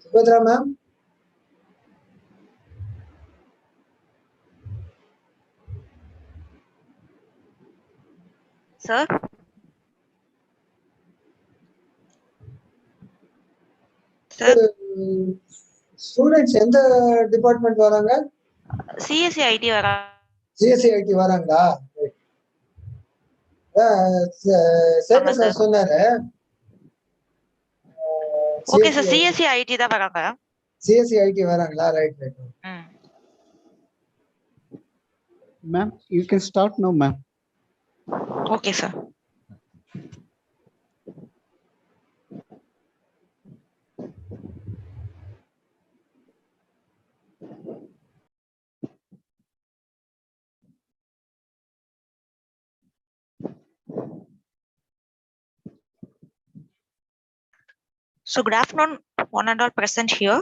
Subhadra ma'am. Sir. Sir. Students எந்த department வராங்க? CSE IT வராங்க. CSE IT வராங்களா? சேகர் சார் சொன்னாரு. ஓகே சார், CSE IT தான் வராங்க. CSE IT வராங்களா? Right right. Ma'am, you can start now, ma'am. Okay, sir. So good afternoon, one and all present here.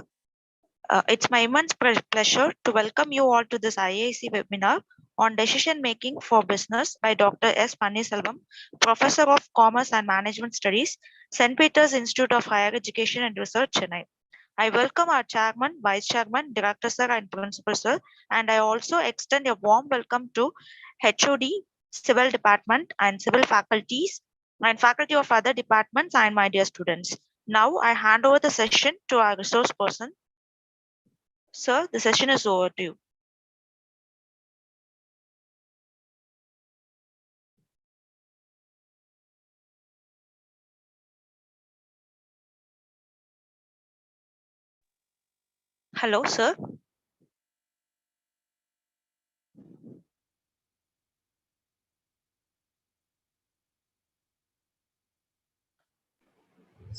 It's my immense pleasure to welcome you all to this IIC webinar on decision making for business by Dr. S. Panniselvam, Professor of Commerce and Management Studies, St. Peter's Institute of Higher Education and Research, Chennai. I welcome our chairman, vice chairman, director sir, and principal sir, and I also extend a warm welcome to HOD, civil department, and civil faculties, and faculty of other departments, and my dear students. Now I hand over the session to our resource person. Sir, the session is over to you. Hello, sir.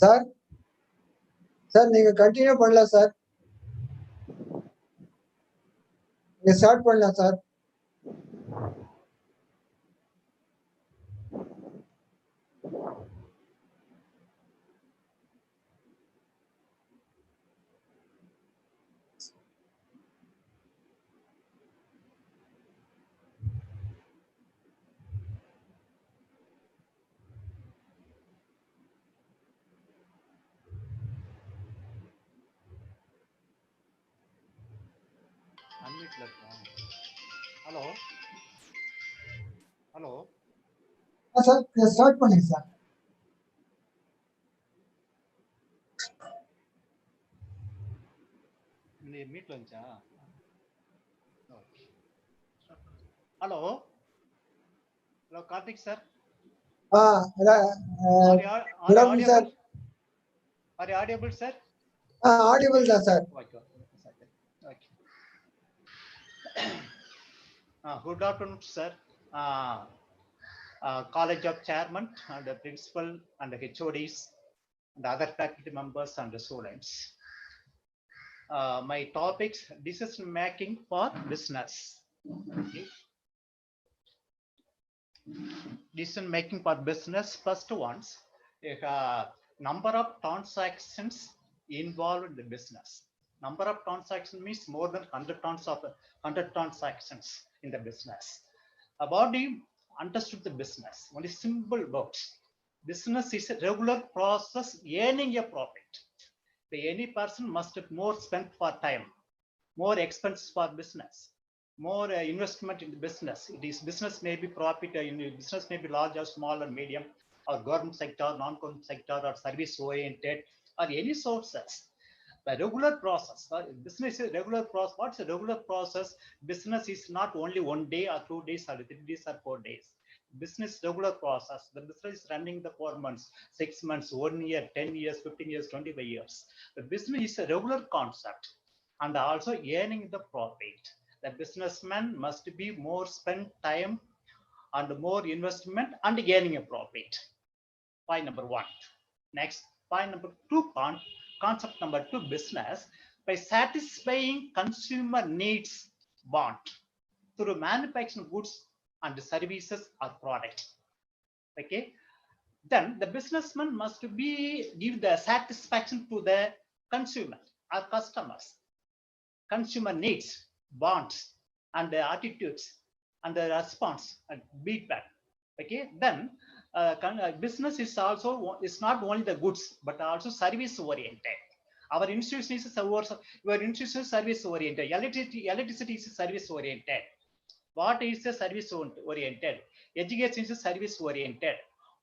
Sir sir நீங்க continue பண்ணலாம் sir. நீங்க start பண்ணலாம் sir. Hello. Hello. Sir start பண்ணுங்க sir. Meet lunch. Hello. Hello, Karthik sir. Good afternoon, sir. Are you audible, sir? Audible, sir. Okay. Good afternoon, sir. College of Chairman and the Principal and the HODs and other faculty members and the students. My topics: decision making for business. Okay. Decision making for business. First ones, number of transactions involved in the business. Number of transactions means more than 100 transactions in the business. About the understood the business, only simple words. Business is a regular process earning a profit. Any person must have more spent for time, more expense for business, more investment in the business. It is business may be profit, business may be large or small or medium, or government sector, non-government sector, or service oriented, or any sources. The regular process, business is a regular process. What's a regular process? Business is not only 1 day or 2 days or 3 days or 4 days. Business regular process. The business is running the 4 months, 6 months, 1 year, 10 years, 15 years, 25 years. The business is a regular concept and also earning the profit. The businessman must be more spend time and more investment and gaining a profit. Point number 1. Next, point number 2, concept number 2, business by satisfying consumer needs want through manufacturing goods and services or product. Okay, then the businessman must be give the satisfaction to the consumer or customers, consumer needs, wants, and the attitudes and the response and feedback. Okay, then business is also is not only the goods but also service oriented. Our institution is your institution is service oriented. Electricity is service oriented. What is a service oriented? Education is service oriented.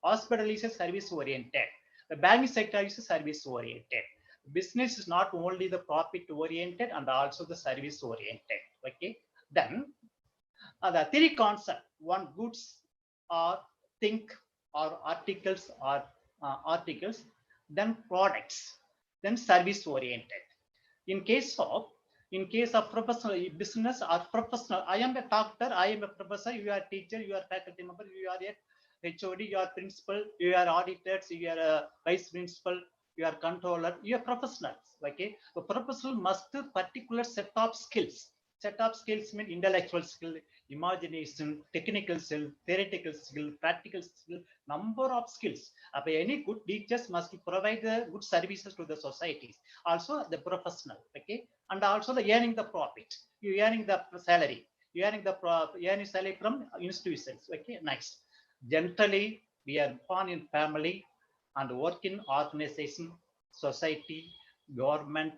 Hospital is a service oriented. The banking sector is a service oriented. Business is not only the profit oriented and also the service oriented. Okay, then the three concepts: one, goods or think or articles, then products, then service oriented. In case of professional business or professional, I am a doctor, I am a professor, you are a teacher, you are a faculty member, you are a HOD, you are principal, you are auditors, you are a vice principal, you are controller, you are professionals. Okay, the professional must particular set of skills. Set of skills mean intellectual skill, imagination, technical skill, theoretical skill, practical skill, number of skills. Any good teachers must provide good services to the societies. Also the professional, okay, and also the earning the profit. You earning the salary. You earning the earning salary from institutions. Okay, next. Generally, we are born in family and work in organization, society, government,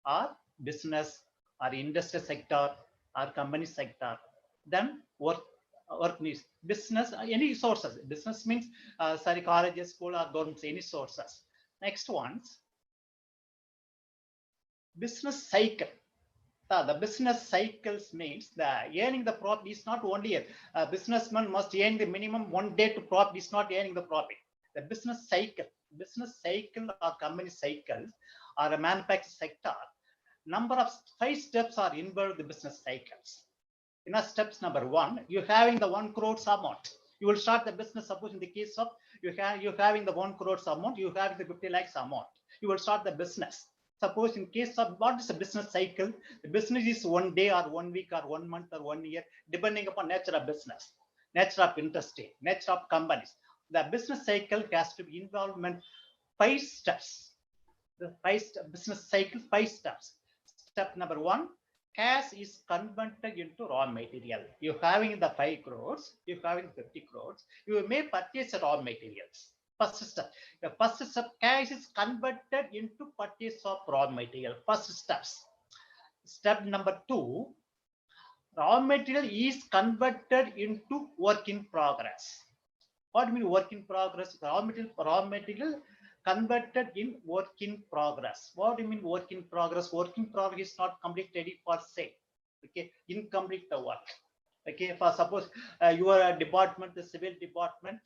or business, or industry sector, or company sector. Then work means business, any sources. Business means colleges, school, or governments, any sources. Next ones, business cycle. The business cycles means the earning the profit is not only a businessman must earn the minimum 1 day to profit is not earning the profit. The business cycle or company cycles or a manufacturing sector, number of 5 steps are involved in the business cycles. In a steps number 1, you having the 1 crore amount. You will start the business. Suppose in the case of you having the 1 crore amount, you have the 50 lakhs amount. You will start the business. Suppose in case of what is a business cycle, the business is 1 day or 1 week or 1 month or 1 year, depending upon nature of business, nature of industry, nature of companies. The business cycle has to be involvement 5 steps. The business cycle 5 steps. Step number 1, cash is converted into raw material. You having the 5 crores, you having 50 crores, you may purchase raw materials. First step. The first step, cash is converted into purchase of raw material. First steps. Step number 2, raw material is converted into work in progress. What do you mean work in progress? Raw material converted in work in progress. What do you mean work in progress? Work in progress is not complete ready for sale. Okay, incomplete the work. Okay, for suppose your department, the civil department,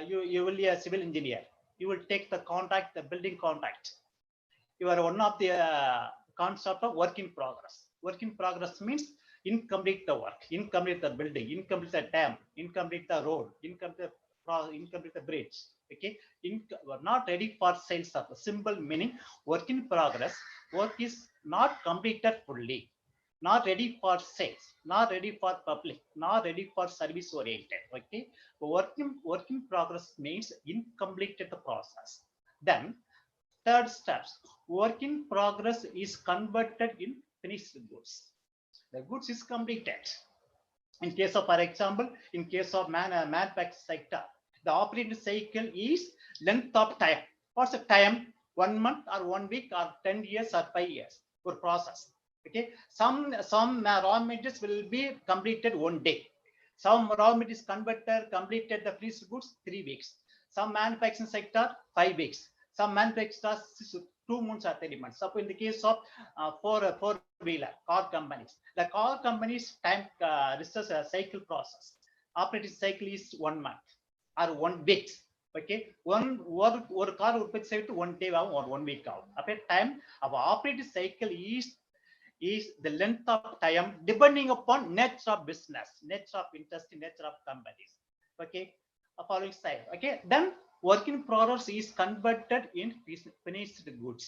you will be a civil engineer. You will take the contract, the building contract. You are one of the concept of work in progress. Work in progress means incomplete the work, incomplete the building, incomplete the dam, incomplete the road, incomplete the bridge. Okay, not ready for sales. Of a simple meaning, work in progress. Work is not completed fully, not ready for sales, not ready for public, not ready for service oriented. Okay, work in progress means incompleted the process. Then third steps, work in progress is converted in finished goods. The goods is completed. In case of, for example, in case of manufacturing sector, the operating cycle is length of time. What's the time? 1 month or 1 week or 10 years or 5 years for process. Okay, some raw materials will be completed 1 day. Some raw materials completed the finished goods 3 weeks. Some manufacturing sector 5 weeks. Some manufacturers 2 months or 3 months. So in the case of four-wheeler car companies, the car companies time research cycle process. Operating cycle is 1 month or 1 week. Okay, one car உற்பத்தி செய்து 1 day or 1 week ஆகும். அப்ப time our operating cycle is the length of time depending upon nature of business, nature of industry, nature of companies. Okay, following slide. Okay, then work in progress is converted in finished goods.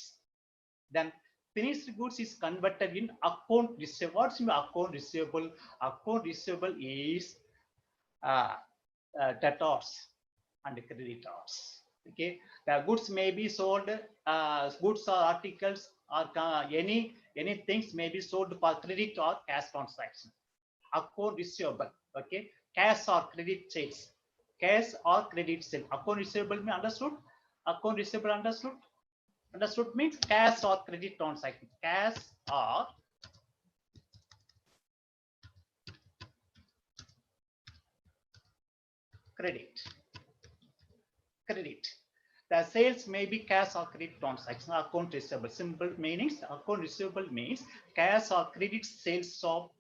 Then finished goods is converted in account receivable. What's account receivable? Account receivable is debtors and creditors. Okay, the goods may be sold, goods or articles or any things may be sold for credit or cash transaction. Account receivable. Okay, cash or credit sales. Cash or credit sale. Account receivable means understood? Account receivable understood? Understood means cash or credit transaction. Cash or credit. Credit. The sales may be cash or credit transaction. Account receivable. Simple meanings. Account receivable means cash or credit sales of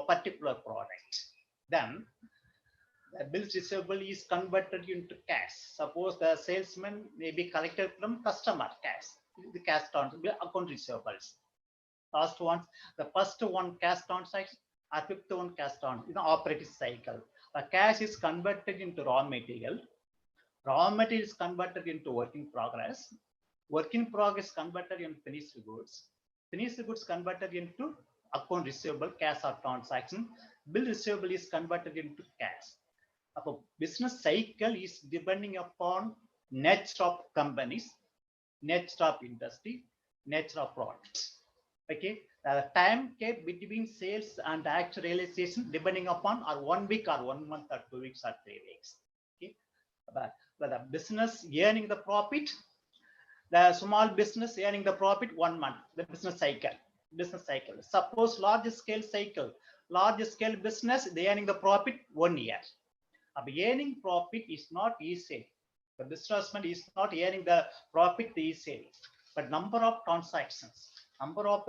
particular product. Then the bill receivable is converted into cash. Suppose the salesman may be collected from customer cash. The cash account receivables. Last one, the first one cash transaction, or fifth one cash transaction, operating cycle. The cash is converted into raw material. Raw material is converted into work in progress. Work in progress converted into finished goods. Finished goods converted into account receivable, cash or transaction. Bill receivable is converted into cash. A business cycle is depending upon nature of companies, nature of industry, nature of products. Okay, the time gap between sales and actual realization depending upon or 1 week or 1 month or 2 weeks or 3 weeks. Okay, but the business earning the profit, the small business earning the profit 1 month, the business cycle. Suppose large scale cycle, large scale business, they earning the profit 1 year. Earning profit is not easy. The businessman is not earning the profit easily, but number of transactions, number of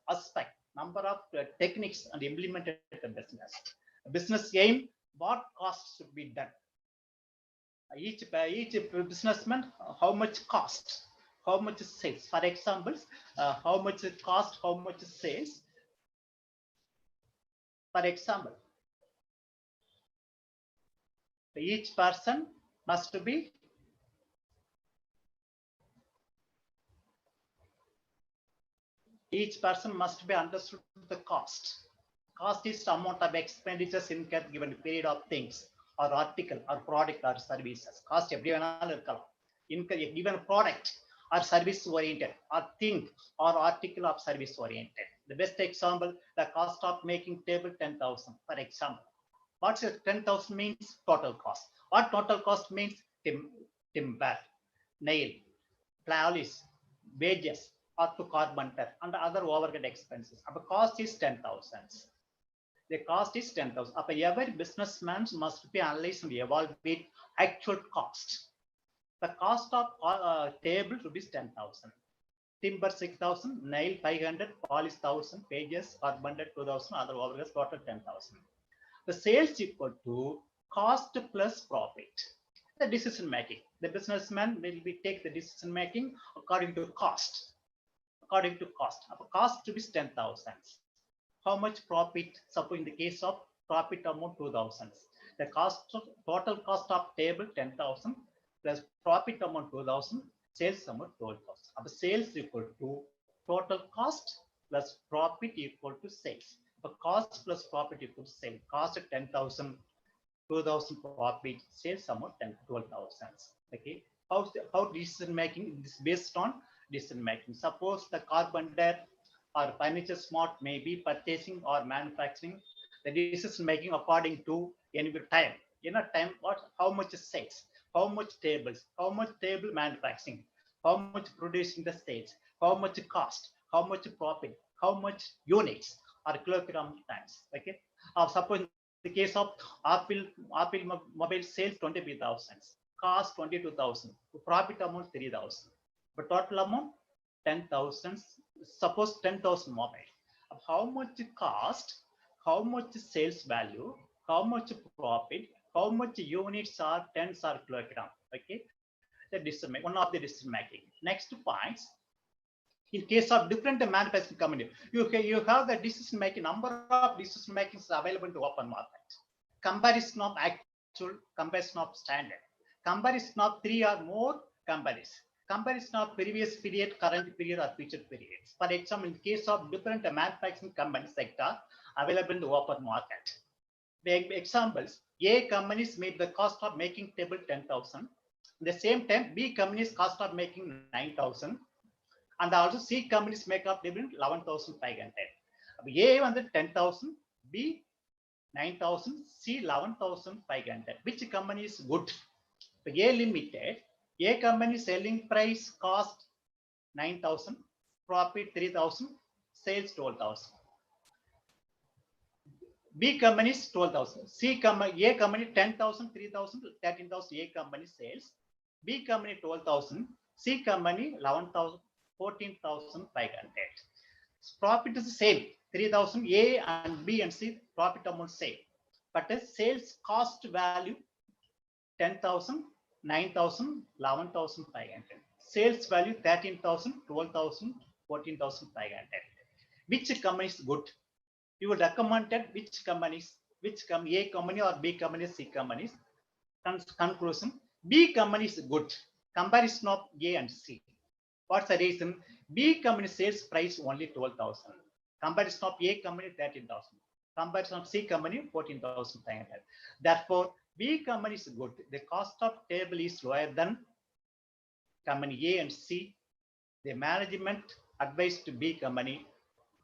aspect, number of techniques and implemented the business. Business aim, what costs should be done? Each businessman, how much cost, how much sales? For example, how much cost, how much sales? For example, each person must be understood the cost. Cost is the amount of expenditures incurred given period of things or article or product or services. Cost everyone incur a given product or service oriented or thing or article of service oriented. The best example, the cost of making table 10,000, for example. What's 10,000 means total cost. What total cost means? Timber, nail, polish, wages, or to carpenter and other overhead expenses. Our cost is 10,000. The cost is 10,000. Every businessman must be analyzed and evaluate actual cost. The cost of table rupees 10,000. Timber 6,000, nail 500, polish 1,000, pages, carpenter 2,000, other overheads total 10,000. The sales equal to cost plus profit. The decision making. The businessman will take the decision making according to cost. According to cost. Cost to be 10,000. How much profit? Suppose in the case of profit amount 2,000. The cost of total cost of table 10,000 plus profit amount 2,000, sales amount 12,000. Sales equal to total cost plus profit equal to sales. Cost plus profit equal to sales. Cost 10,000, 2,000 profit, sales amount 12,000. Okay. How decision making is based on decision making. Suppose the carpenter or furniture smart may be purchasing or manufacturing. The decision making according to any time. Time, how much sales, how much tables, how much table manufacturing, how much producing the sales, how much cost, how much profit, how much units or kilogram times. Okay. Suppose in the case of Apple mobile sales 23,000, cost 22,000, profit amount 3,000, but total amount 10,000. Suppose 10,000 mobile. How much cost, how much sales value, how much profit, how much units are tens or kilogram. Okay, the decision one of the decision making. Next points. In case of different manufacturing company, you have the decision making, number of decision makings available to open market. Comparison of actual, comparison of standard, comparison of 3 or more companies, comparison of previous period, current period or future periods. For example, in case of different manufacturing company sector available in the open market. The examples, A companies made the cost of making table 10,000. At the same time, B companies cost of making 9,000. And also C companies make up table 11,500. A வந்து 10,000, B 9,000, C 11,500. Which company is good? A Limited, A company selling price cost 9,000, profit 3,000, sales 12,000. B company is 12,000. C company, A company 10,000, 3,000, 13,000. A company sales. B company 12,000. C company 11,000, 14,500. Profit is the same. 3,000. A and B and C profit amount same, but the sales cost value 10,000, 9,000, 11,500. Sales value 13,000, 12,000, 14,500. Which company is good? You would recommend that which companies, A company or B company, C companies. Conclusion: B company is good. Comparison of A and C. What's the reason? B company sales price only 12,000. Comparison of A company 13,000. Comparison of C company 14,500. Therefore, B company is good. The cost of table is lower than company A and C. The management advised to B company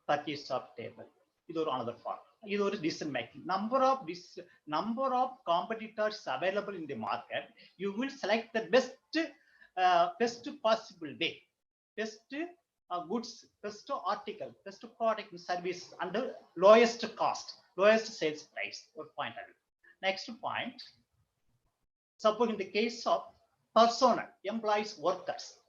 purchase of table. This is another part. This is decision making. Number of competitors available in the market. You will select the best possible way, best goods, best article, best product and service under lowest cost, lowest sales price. Or point. Next point. Suppose in the case of personnel, employees, workers.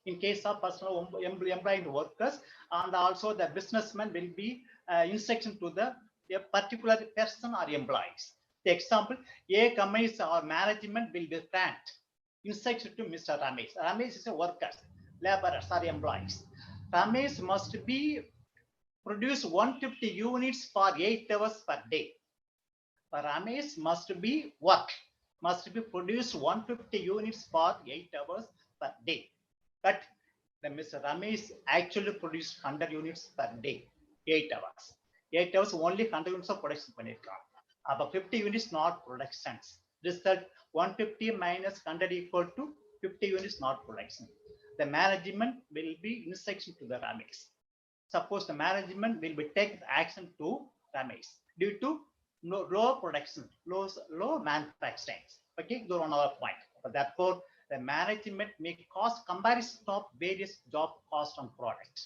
In case of personal employee workers, and also the businessman will be instruction to the a particular person or employees. The example, A companies or management will be grant instruction to Mr. Ramesh. Ramesh is a worker, laborers or employees. Ramesh must be produce 150 units for 8 hours per day. Ramesh must be produce 150 units for 8 hours per day. But the Mr. Ramesh actually produced 100 units per day, 8 hours. 8 hours only 100 units of production. About 50 units not productions. Result 150 minus 100 equal to 50 units not production. The management will be instruction to the Ramesh. Suppose the management will be take action to Ramesh due to low production, low manufacturing. Okay, go on another point. But therefore, the management make cost comparison of various job cost on product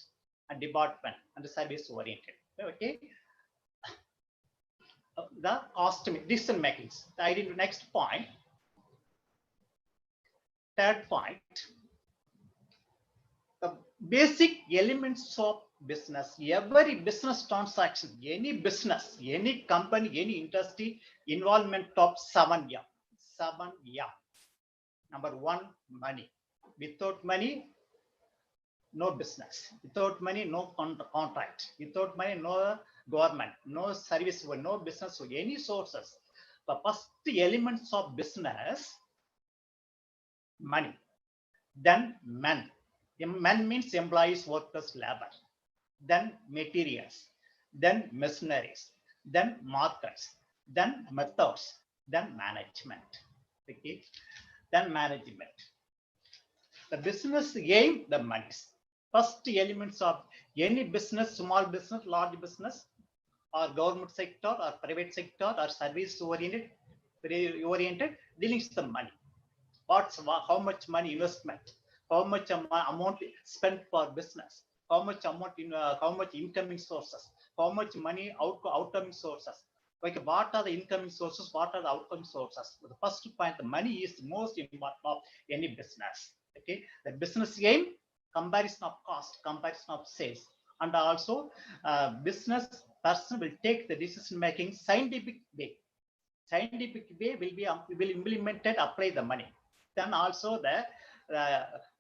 and department and the service oriented. Okay. The cost decision making. I did next point. Third point. The basic elements of business. Every business transaction, any business, any company, any industry, involvement of 7 M. 7 M. Number 1, money. Without money, no business. Without money, no contract. Without money, no government, no service, no business, any sources. The first elements of business, money. Then men. Men means employees, workers, labor. Then materials. Then machineries. Then markets. Then methods. Then management. Okay. Then management. The business aim, the money. First elements of any business, small business, large business, or government sector, or private sector, or service oriented, dealing with the money. How much money investment, how much amount spent for business, how much amount how much incoming sources, how much money outcoming sources. Like what are the incoming sources, what are the outcoming sources? The first point, the money is the most important of any business. Okay, the business aim, comparison of cost, comparison of sales, and also business person will take the decision making scientific way. Scientific way will implemented, apply the money. Then also the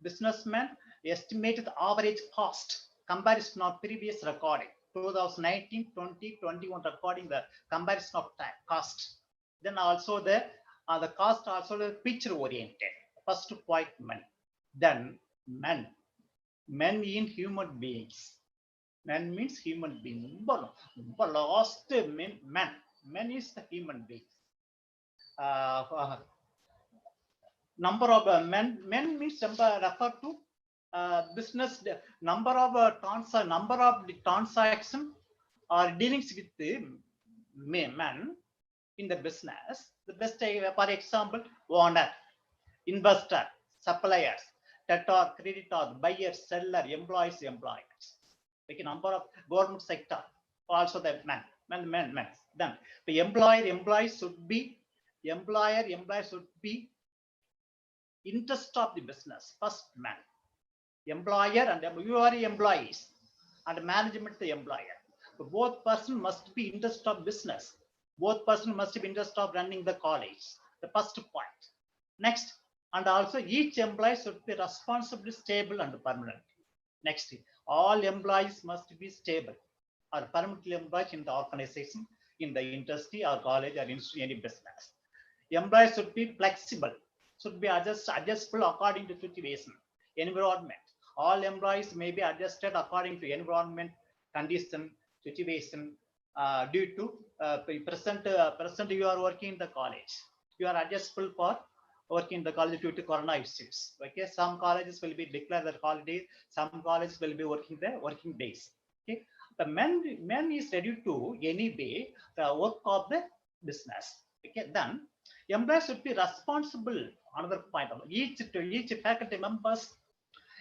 businessman estimated average cost, comparison of previous recording, 2019, 20, 21 recording, the comparison of cost. Then also the cost also the picture oriented. First point, money. Then men. Men in human beings. Men means human being. Last men. Men is the human being. Number of men means refer to business. Number of the transaction or dealings with the men. in the business, the best, for example, owner, investor, suppliers, debtor, creditor, buyer, seller, employees. Like a number of government sector, also the men. Then the employer should be interest of the business. First man, employer and you are employees, and management the employer. So both person must be interest of business. Both person must be interest of running the college. The first point. Next, and also each employee should be responsibly stable and permanent. Next, all employees must be stable or permanently employed in the organization, in the industry or college or in any business. Employees should be flexible, should be adjustable according to situation, environment. All employees may be adjusted according to environment, condition, situation. Due to present you are working in the college, you are adjustable for working in the college due to corona issues. Okay, some colleges will be declared their holiday, some colleges will be working their working days. Okay, the man is ready to anyway the work of the business. Okay, then employees should be responsible. Another point of each faculty members,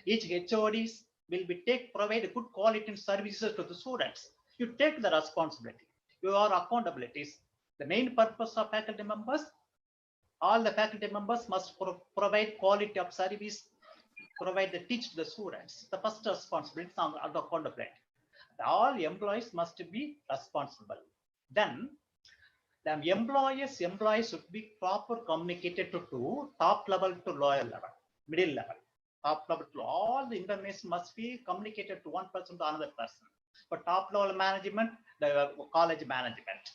each HODs will be provide good quality services to the students. You take the responsibility, your accountabilities. The main purpose of faculty members, all the faculty members must provide quality of service, teach to the students. The first responsibility on the accountability. All employees must be responsible. Then the employees should be proper communicated to top level to lower level, middle level, top level to all the information must be communicated to one person to another person. For top level management, the college management.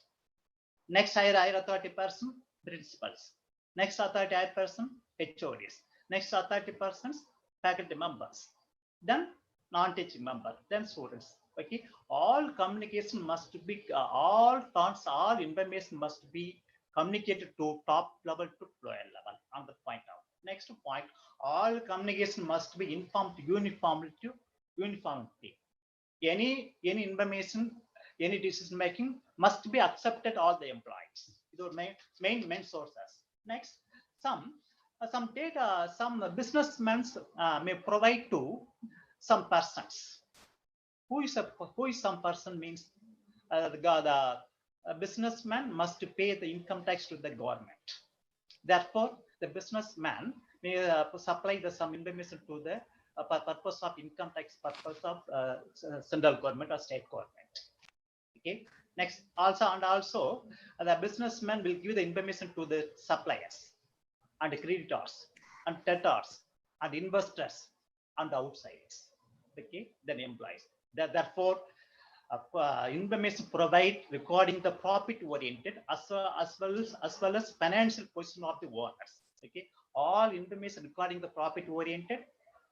Next higher authority person, principals. Next authority person, HODs. Next authority persons, faculty members. Then non-teaching member, then students. Okay, all communication must be all information must be communicated to top level to lower level. On the point out. Next point, all communication must be informed uniformity. Any information, any decision making must be accepted all the employees. These are main sources. Next, some data, some businessmen may provide to some persons. Who is some person means the businessman must pay the income tax to the government. Therefore, the businessman may supply some information to the purpose of income tax, purpose of central government or state government. Okay. Next, also the businessman will give the information to the suppliers and creditors and debtors and investors and the outsiders. Okay, then employees. Therefore, information provide regarding the profit oriented as well as financial position of the owners. Okay, all information regarding the profit oriented,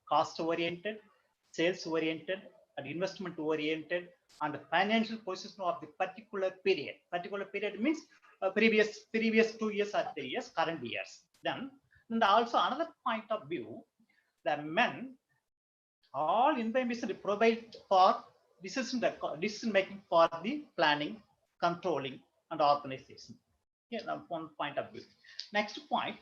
cost oriented, sales oriented, and investment oriented, and the financial position of the particular period. Particular period means previous 2 years or 3 years, current years. Then and also another point of view, the men all information provide for decision making for the planning, controlling, and organization. Here, one point of view. Next point,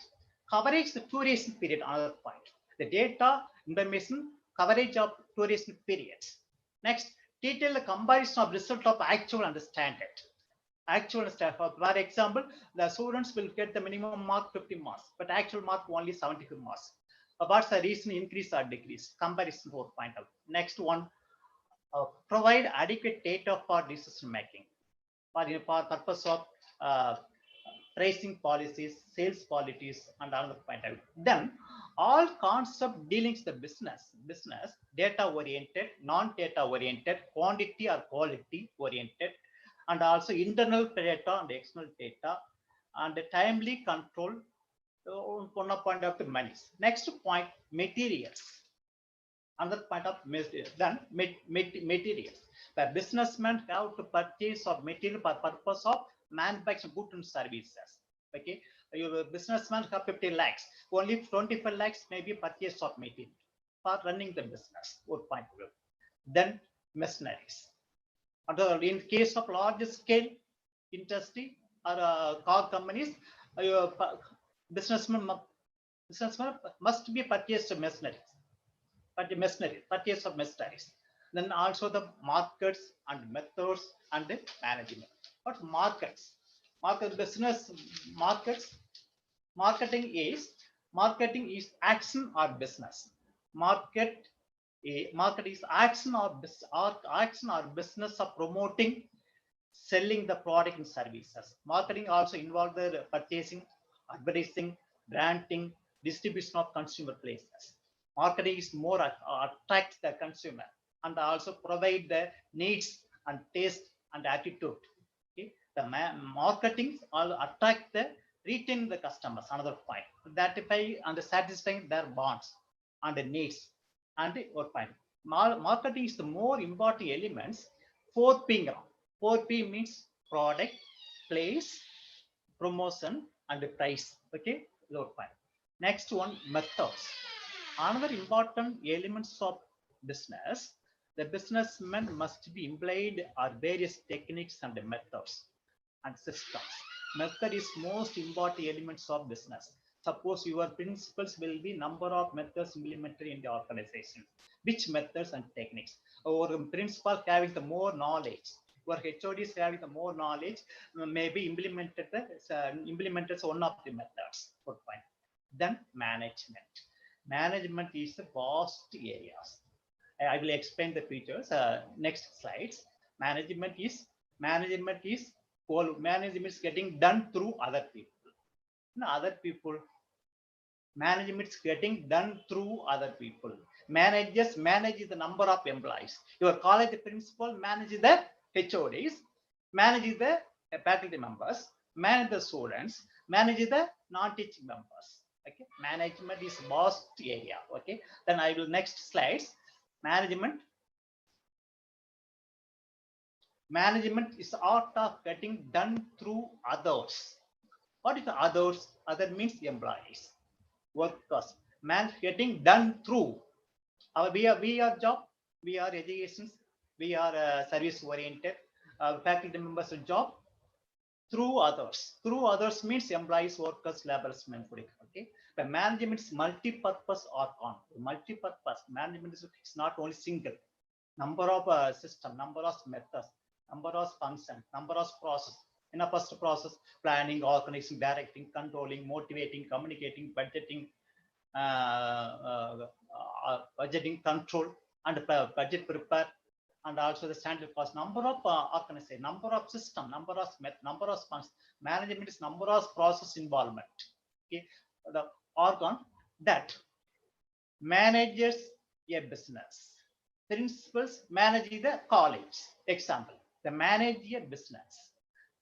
coverage the duration period. Another point, the data information coverage of duration periods. Next, detail the comparison of result of actual and standard. Actual stuff. For example, the students will get the minimum mark 50 marks, but actual mark only 75 marks. What's the reason increase or decrease? Comparison 4.0. Next one, provide adequate data for decision making for purpose of pricing policies, sales policies, and another point of view. Then all concept dealing with the business data oriented, non-data oriented, quantity or quality oriented, and also internal data and external data, and the timely control. One point of the money. Next point, materials. Another point of then materials. The businessmen have to purchase of material for purpose of manufacturing goods and services. Okay, your businessman have 50 lakhs. Only 25 lakhs may be purchase of material for running the business. One point of view. Then machineries. In case of large scale industry, or car companies, businessmen must be purchased machinery, purchase of machineries. Then also the markets and methods and the management. What markets? Market business markets. Marketing is action or business. Market is action or business of promoting, selling the product and services. Marketing also involves the purchasing, advertising, branding, distribution of consumer places. Marketing is more attract the consumer and also provide the needs and taste and attitude. Okay? The marketing all attract the retain the customers. Another point, gratify and satisfying their wants and the needs and the point. Marketing is the more important elements. 4P. 4P means product, place, promotion, and price. Okay, low point. Next one, methods. Another important elements of business. The businessman must be employed are various techniques and methods and systems. Method is most important elements of business. Suppose your principles will be number of methods implemented in the organization. Which methods and techniques? Or principal having the more knowledge. Your HODs having the more knowledge, maybe implemented one of the methods. Good point. Then management. Management is a vast areas. I will explain the features. Next slides. Management is getting done through other people. Management is getting done through other people. Managers manage the number of employees. Your college principal manages the HODs, manages the faculty members, manage the students, manage the non-teaching members. Okay, management is vast area. Okay, then I will next slides. Management is art of getting done through others. What is the others? Other means employees, workers. Getting done through. We are job, we are education, we are service oriented. Faculty members job through others. Through others means employees, workers, laborers, okay. The management is multi-purpose organ. Multi-purpose management is not only single. Number of system, number of methods, number of functions, number of process. In a first process, planning, organizing, directing, controlling, motivating, communicating, budgeting, budgeting control, and budget prepare, and also the standard cost. Number of organization, number of system, number of functions. Management is number of process involvement. Okay, the organ that manages a business. Principals manage the college. Example, the manage a business.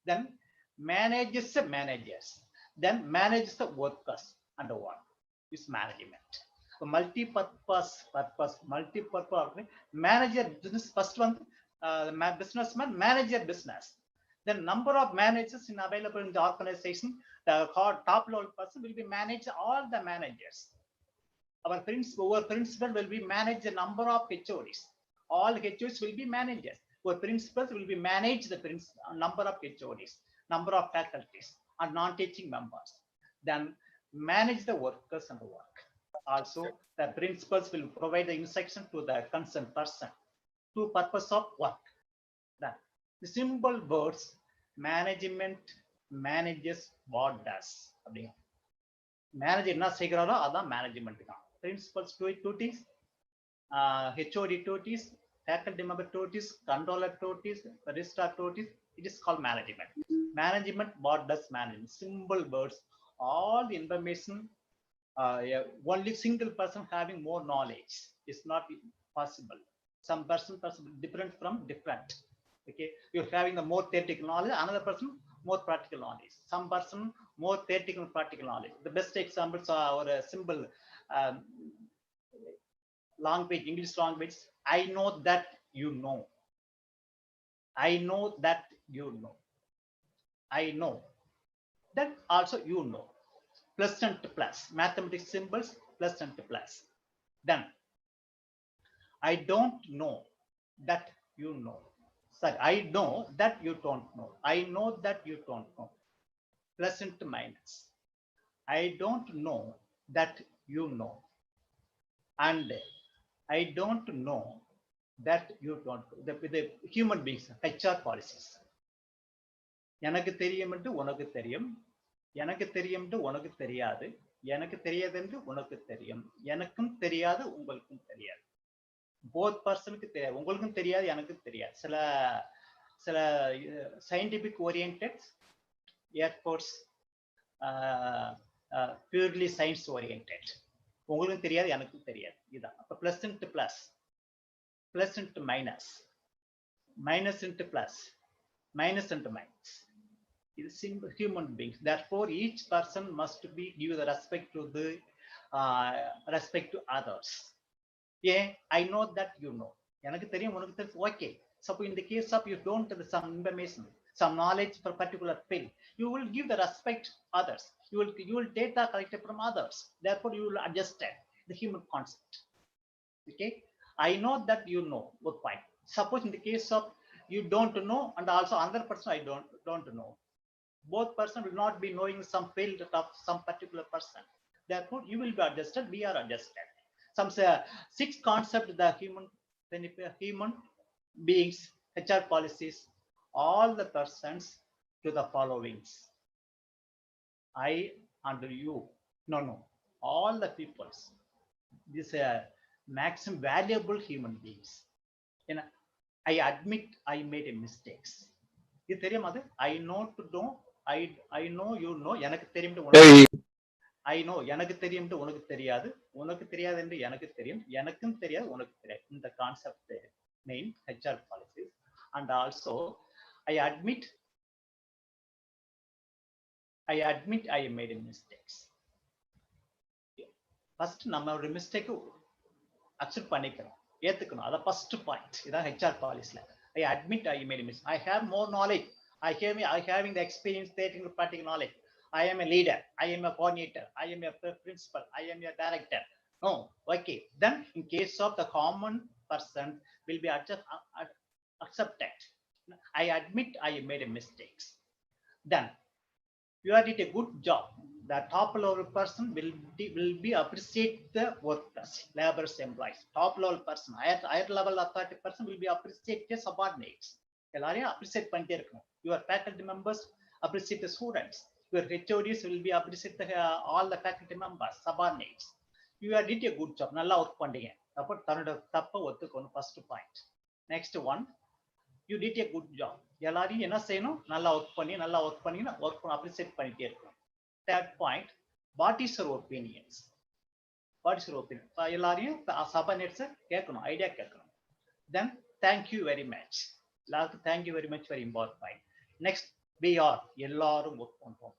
Then manages the managers. Then manages the workers and what is management. So multi-purpose. Manager business. First one, businessman manager business. Then number of managers available in the organization. The top level person will be manage all the managers. Our principal will be manage the number of HODs. All HODs will be managers. Our principals will be manage the number of HODs, number of faculties, and non-teaching members. Then manage the workers and the work. Also, the principals will provide the instruction to the concerned person to purpose of work. Then the simple words, management manages what does. Manager என்ன செய்கிறாரோ அதான் management தான். Principals duties, HOD duties, faculty member duties, controller duties, registrar duties. It is called management. Management, what does management? Simple words. All the information, only single person having more knowledge is not possible. Some person different from different. Okay, you're having the more theoretical knowledge, another person more practical knowledge. Some person more theoretical and practical knowledge. The best examples are our simple language, English language. I know that you know. I know that you know. I know that also you know. Plus and plus. Mathematics symbols, plus and plus. Then I don't know that you know. Sorry, I know that you don't know. I know that you don't know. plus into minus. I don't know that you know, and I don't know that you don't. The human beings, HR policies. எனக்கு தெரியும் என்று உனக்கு தெரியும், எனக்கு தெரியும் என்று உனக்கு தெரியாது, எனக்கு தெரியாது என்று உனக்கு தெரியும், எனக்கும் தெரியாது உங்களுக்கும் தெரியாது. போத் பர்சனுக்கு தெரியாது, உங்களுக்கும் தெரியாது எனக்கும் தெரியாது. சில சில scientific oriented, airports purely science oriented. உங்களுக்கும் தெரியாது எனக்கும் தெரியாது. இதுதான். அப்போ plus into plus, plus into minus, minus into plus, minus into minus. It is simple human beings. Therefore, each person must be give the respect to the respect to others. Yeah, I know that you know. Okay. Suppose in the case of you don't have some information, some knowledge for particular field, you will give the respect others. You will data collected from others. Therefore, you will understand the human concept. Okay. I know that you know. What point? Suppose in the case of you don't know, and also another person I don't know. Both person will not be knowing some field of some particular person. Therefore, you will be adjusted. We are adjusted. Some say 6 concepts the human beings, HR policies, all the persons to the followings. I and you. No. All the peoples. These are maximum valuable human beings. I admit I made a mistakes. இது தெரியுமா? அது I know to know, I know you know, எனக்கு தெரியும் I know எனக்கு தெரியும் உனக்கு தெரியாது, உனக்கு தெரியாது என்று எனக்கு தெரியும், எனக்கும் தெரியாது உனக்கு தெரியாது. இந்த concept name HR policies. And also I admit I made a mistakes. First நம்ம ஒரு மிஸ்டேக் அக்செப்ட் பண்ணிக்கிறோம், ஏத்துக்கணும். அத ஃபர்ஸ்ட் பாயிண்ட். இதான் HR பாலிசில. I admit I made a mistake. I have more knowledge. I having the experience, taking the practical knowledge. I am a leader. I am a coordinator. I am a principal. I am a director. No, okay. Then in case of the common person will be accepted. I admit I made a mistakes. Then you are did a good job. The top level person will be appreciate the workers, laborers, employees. Top level person, higher level authority person will be appreciate the subordinates. எல்லாரையும் appreciate பண்ணிட்டே இருக்கணும். Your faculty members appreciate the students. Your HODs will be appreciate all the faculty members, subordinates. You are did a good job. நல்லா work பண்ணீங்க. அப்போ தன்னோட தப்ப ஒத்துக்கணும். First point. Next one, you did a good job. எல்லாரையும் என்ன செய்யணும்? நல்லா ஒர்க் பண்ணி appreciate பண்ணிட்டே இருக்கணும். Third point, what is your opinions? What is your opinion? எல்லாரையும் subordinates கேட்கணும், ஐடியா கேட்கணும். Then thank you very much. எல்லாருக்கும் thank you very much, very important point. Next, we are எல்லாரும் ஒர்க் பண்றோம்.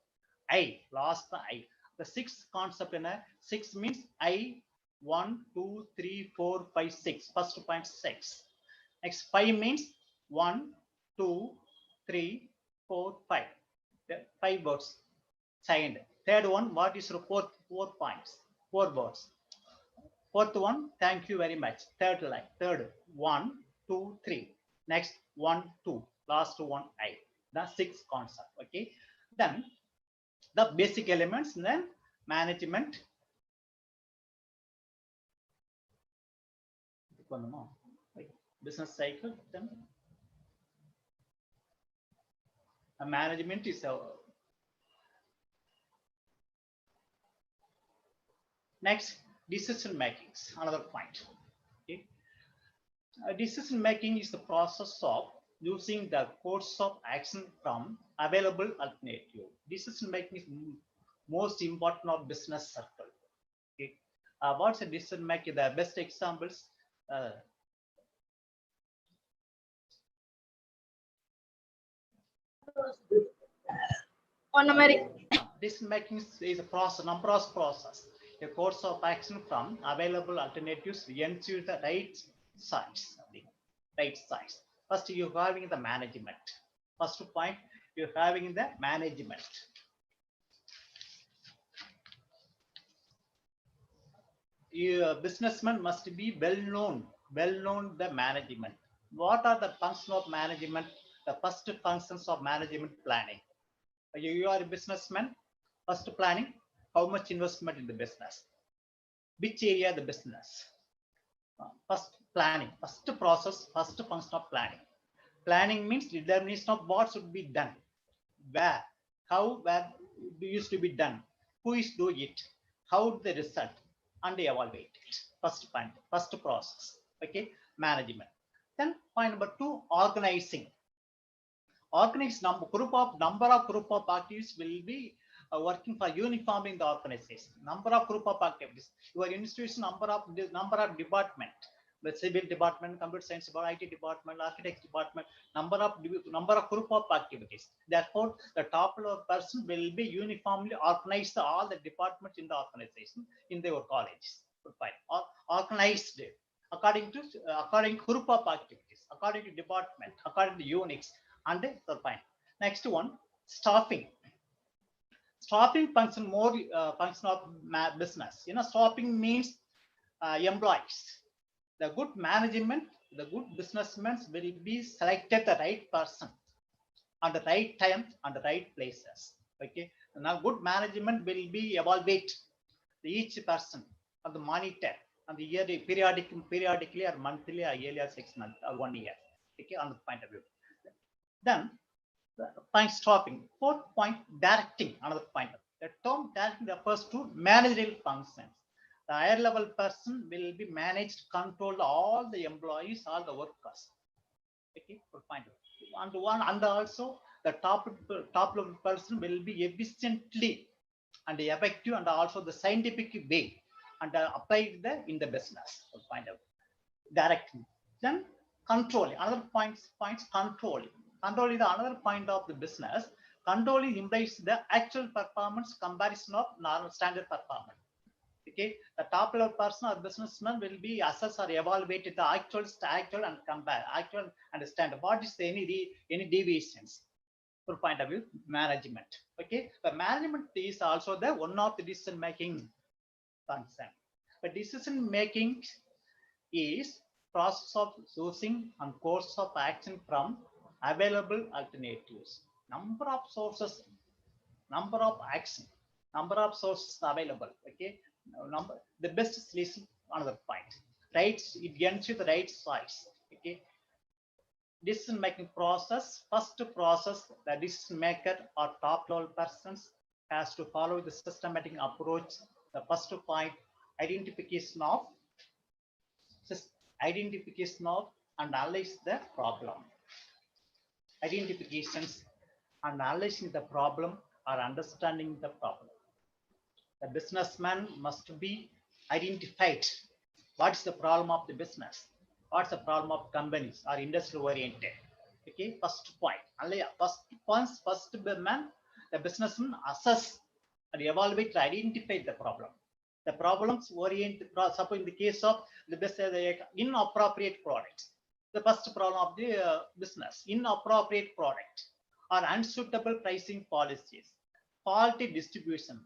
I last I. The sixth concept என்ன? 6 means I 1 2 3 4 5 6. First point 6. Next 5 means 1 2 3 4 5. 5 words. Second. Third one, what is your four points? 4 words. Fourth one, thank you very much. Third line. Third, 1 2 3. Next 1 2. Last one I. The sixth concept. Okay. Then the basic elements. Then management. Business cycle. Then management is a next, decision makings, another point. Okay. Decision making is the process of using the course of action from available alternative. Decision making is most important of business circle. Okay. What's a decision making? The best examples. Decision making is a process, number of process. A course of action from available alternatives ensure the right size. Right size. First, you're having the management. First point, you're having the management. Your businessman must be well known the management. What are the functions of management? The first functions of management planning. You are a businessman. First planning, how much investment in the business, which area the business. First planning, first process, first function of planning. Planning means determination of what should be done, where, how, where it used to be done, who is doing it, how the result, and evaluate it. First point, first process. Okay, management. Then point number 2, organizing. Organize number of group of activities will be working for uniforming the organization. Number of group of activities. Your institution number of department. The civil department, computer science department, IT department, architects department, number of group of activities. Therefore, the top level person will be uniformly organized all the departments in the organization in their colleges. Fine. Or organized according to group of activities, according to department, according to units, and the fine. Next one, staffing. Staffing function more function of business. Staffing means employees. The good management, the good businessmen will be selected the right person on the right time and the right places. Okay. Now good management will be evaluate each person on the monitor and the yearly periodically or monthly or yearly or 6 months or 1 year. Okay, on the point of view. Then point stopping. Fourth point, directing. Another point. The term directing refers to managerial functions. The higher level person will be managed, control all the employees, all the workers. Okay, for point. And also the top level person will be efficiently and effective and also the scientific way and applied in the business. For point out. Directing. Then controlling. Another points controlling. Control is another point of the business. Controlling implies the actual performance comparison of normal standard performance. Okay, the top level person or businessman will be assessed or evaluated the actual and compare actual understand what is any deviations. For point of view, management. Okay, the management is also the one of the decision making function. But decision making is process of choosing and course of action from available alternatives. Number of sources, number of action, number of sources available. Okay, the best solution. Another point. Right, it gets you the right size. Okay, decision making process. First process, the decision maker or top level persons has to follow the systematic approach. The first point, identification of and analyze the problem. Identifications, analyzing the problem or understanding the problem. The businessman must be identified. What's the problem of the business? What's the problem of companies or industry oriented? Okay, first point. The businessman assess and evaluate to identify the problem. The problems oriented, suppose in the case of the inappropriate product. The first problem of the business, inappropriate product or unsuitable pricing policies, faulty distribution,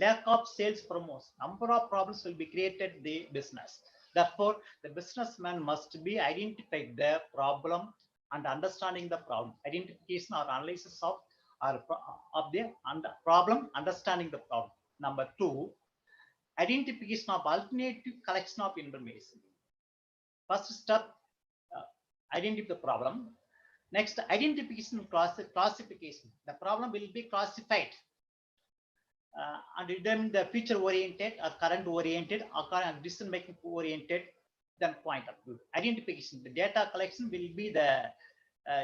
lack of sales promotion, number of problems will be created in the business. Therefore, the businessman must be identified the problem and understanding the problem. Identification or analysis of the problem, understanding the problem. Number 2, identification of alternative collection of information. First step, identify the problem. Next, identification classification. The problem will be classified and determine the future oriented or current oriented or current decision making oriented. Then point of view. Identification. The data collection will be the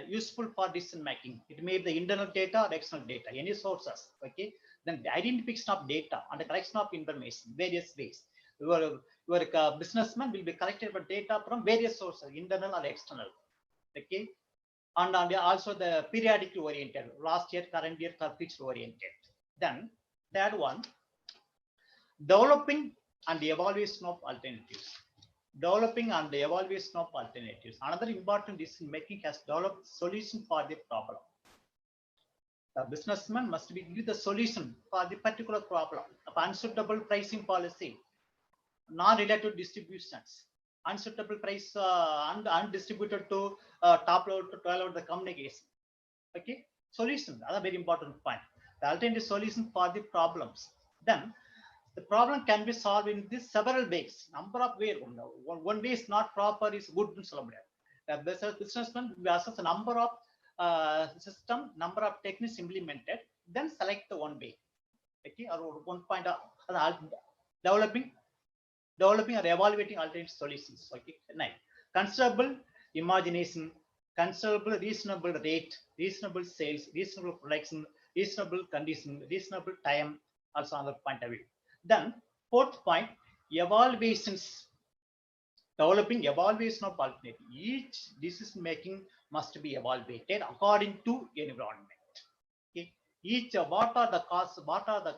useful for decision making. It may be the internal data or external data, any sources. Okay. Then the identification of data and the collection of information, various ways. Your businessman will be collected data from various sources, internal or external. Okay. And also the periodically oriented, last year, current year, future oriented. Then third one, developing and the evaluation of alternatives. Developing and the evaluation of alternatives. Another important decision making has developed solution for the problem. The businessman must be give the solution for the particular problem of unsuitable pricing policy, non-related distributions, unsuitable price undistributed to top level to 12 level the communication. Okay, solution, another very important point. the alternative solution for the problems. Then the problem can be solved in these several ways. Number of ways. One way is not proper, is good. The businessman assess a number of system, number of techniques implemented, then select the one way. Okay, or one point of developing or evaluating alternative solutions. Okay, 9. Considerable imagination, considerable reasonable rate, reasonable sales, reasonable production, reasonable condition, reasonable time, also another point of view. Then 4th point, evaluations. Developing evaluation of alternative. Each decision making must be evaluated according to environment. Okay. Each what are the costs, what are the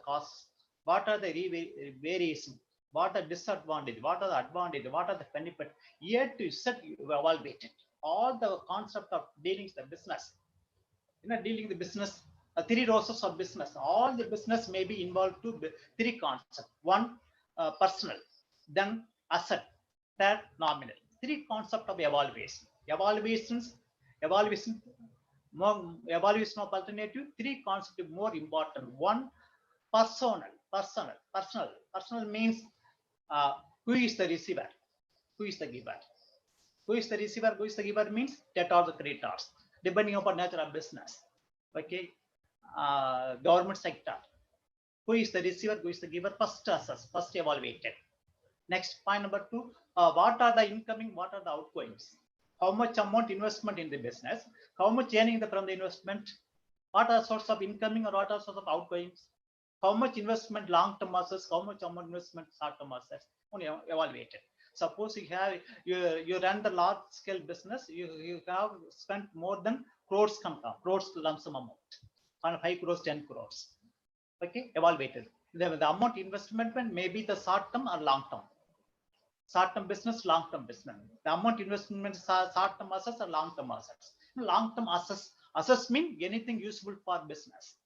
variation, what are disadvantage, what are the advantage, what are the benefit. Here to set evaluated. All the concept of dealing with the business. Dealing the business, 3 roses of business. All the business may be involved to 3 concepts. 1, personal, then asset, third, nominal. 3 concept of evaluation. Evaluation of alternative. 3 concept more important. 1, personal. Personal means who is the receiver, who is the giver. Who is the receiver, who is the giver means debtors or creditors, depending upon nature of business. Okay, government sector. Who is the receiver, who is the giver? First assess, first evaluated. Next, point number 2, what are the incoming, what are the outgoings? How much amount investment in the business? How much earning from the investment? What are source of incoming or what are source of outgoings? How much investment long-term assets? How much amount investment short-term assets? Only evaluated. Suppose you run the large-scale business, you have spent more than crores lump sum amount, on 5 crores, 10 crores. Okay, evaluated. The amount investment may be the short-term or long-term. Short-term business, long-term business. The amount investment is short-term assets or long-term assets. Long-term assets mean anything useful for business,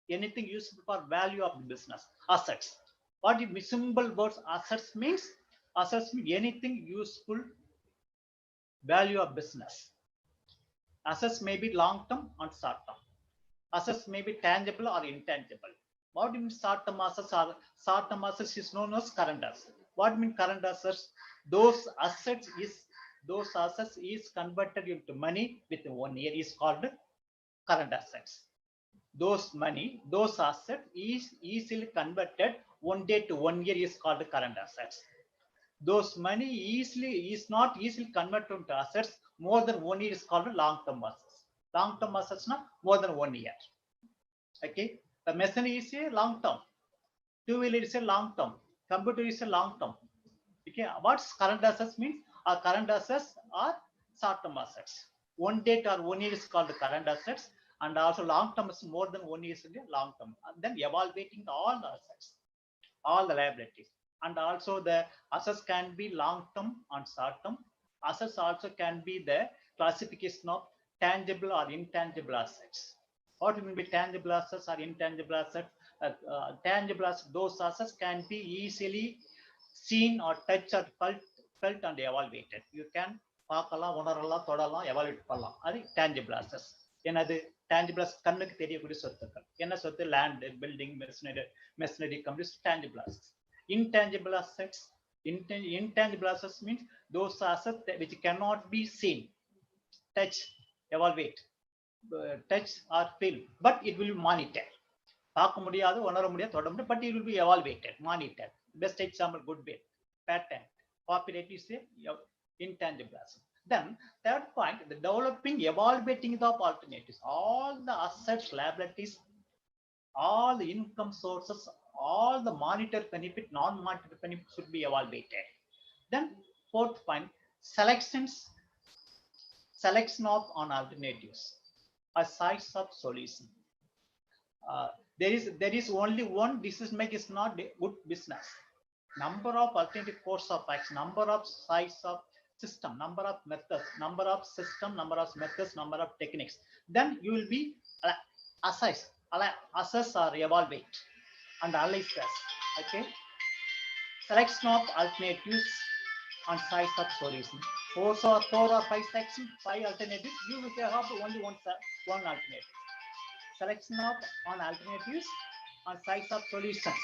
anything useful for value of the business. Assets. What is simple words? Assets means anything useful value of business. Assets may be long-term and short-term. Assets may be tangible or intangible. What means short-term assets? Short-term assets is known as current assets. What means current assets? Those assets is converted into money within 1 year is called current assets. Those assets is easily converted 1 day to 1 year is called current assets. Those money is not easily converted into assets more than 1 year is called long-term assets. Long-term assets not more than 1 year. Okay, the machinery is a long-term, 2-wheeler is a long-term, computer is a long-term. Okay, what's current assets means? Current assets are short-term assets. 1 date or 1 year is called the current assets, and also long-term is more than 1 year is long-term. And then evaluating all the assets, all the liabilities, and also the assets can be long-term and short-term. Assets also can be the classification of tangible or intangible assets. What will be tangible assets or intangible assets? Tangible assets, those assets can be easily seen or touched or felt and evaluated. You can பார்க்கலாம், உணரலாம், தொடலாம், evaluate பண்ணலாம். அது tangible assets. என்னது tangible assets? கண்ணுக்கு தெரியக்கூடிய சொத்துக்கள். என்ன சொத்து? Land, building, machinery, companies, tangible assets. Intangible assets means those assets which cannot be seen, touch, evaluate, touch or feel, but it will be monitored. பார்க்க முடியாது, உணர முடியாது, தொட முடியாது, but it will be evaluated, monitored. Best example, goodwill, patent, copyright is intangible asset. Then third point, the developing, evaluating the alternatives, all the assets, liabilities, all the income sources, all the monetary benefit, non-monetary benefit should be evaluated. Then fourth point, selection of on alternatives, a size of solution. There is only one decision make is not a good business. Number of alternative course of action, number of size of system, number of methods, number of system, number of methods, number of techniques. Then you will be assess or evaluate and analyze this. Okay. Selection of alternatives and size of solution. 4 or 5 sections, 5 alternatives. You will have only one alternative. selection of on alternatives on size of solutions.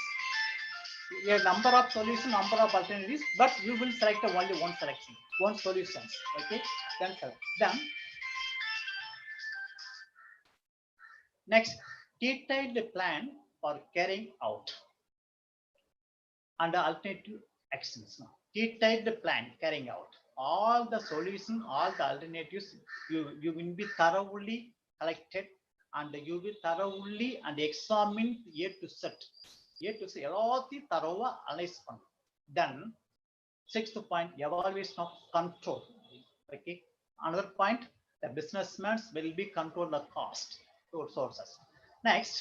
A number of solutions, number of alternatives, but you will select only one selection, one solutions. Okay, then next, detailed plan for carrying out under alternative actions. Now, detailed plan carrying out all the solution, all the alternatives. You will be thoroughly collected and you will thoroughly and examine A to Z. எல்லாத்தையும் thorough analyze பண்ணு. Then sixth point, evaluation of control. Okay. Another point, the businessmen will be control the cost sources. Next,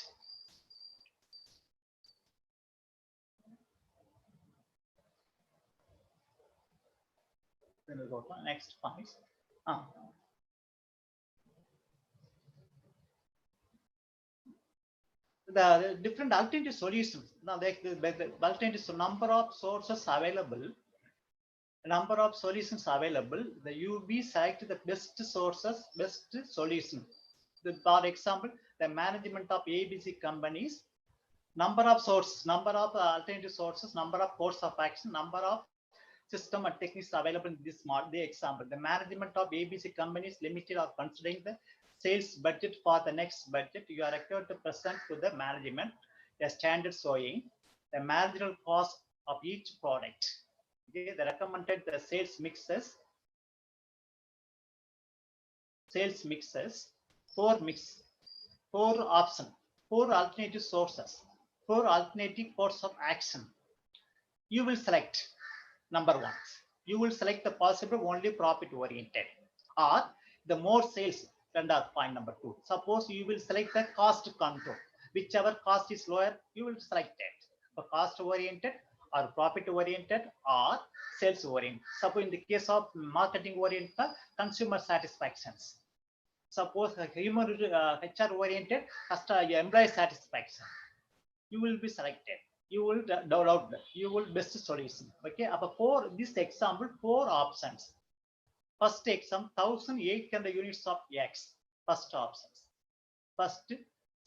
then we'll go to next point. The different alternative solutions. Now, the alternative number of sources available, number of solutions available. The UB select the best sources, best solution. For example, the management of ABC companies, number of sources, number of alternative sources, number of course of action, number of system and techniques available in this model. The example, the management of ABC companies limited are considering the sales budget for the next budget. You are required to present to the management a standard showing the marginal cost of each product. Okay, the recommended the sales mixes, four options, four alternative sources, four alternative course of action. You will select number one. You will select the possible only profit oriented or the more sales. Under point number 2. Suppose you will select the cost control. Whichever cost is lower, you will select it. For cost oriented or profit oriented or sales oriented. Suppose in the case of marketing oriented, consumer satisfactions. Suppose human HR oriented, employee satisfaction. You will be selected. You will download. You will best solution. Okay. For this example, 4 options. First exam, 1,800 units of X. First options.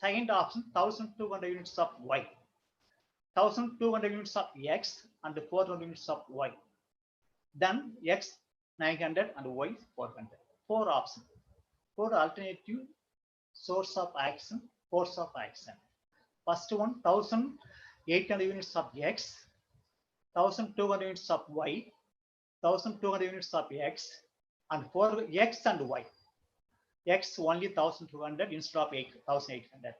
Second option, 1,200 units of Y. 1,200 units of X and 400 units of Y. Then X 900 and Y 400. 4 options. 4 alternative source of action, course of action. First one, 1,800 units of X, 1,200 units of Y, 1,200 units of X, and for X and Y. X only 1,200 instead of 1,800.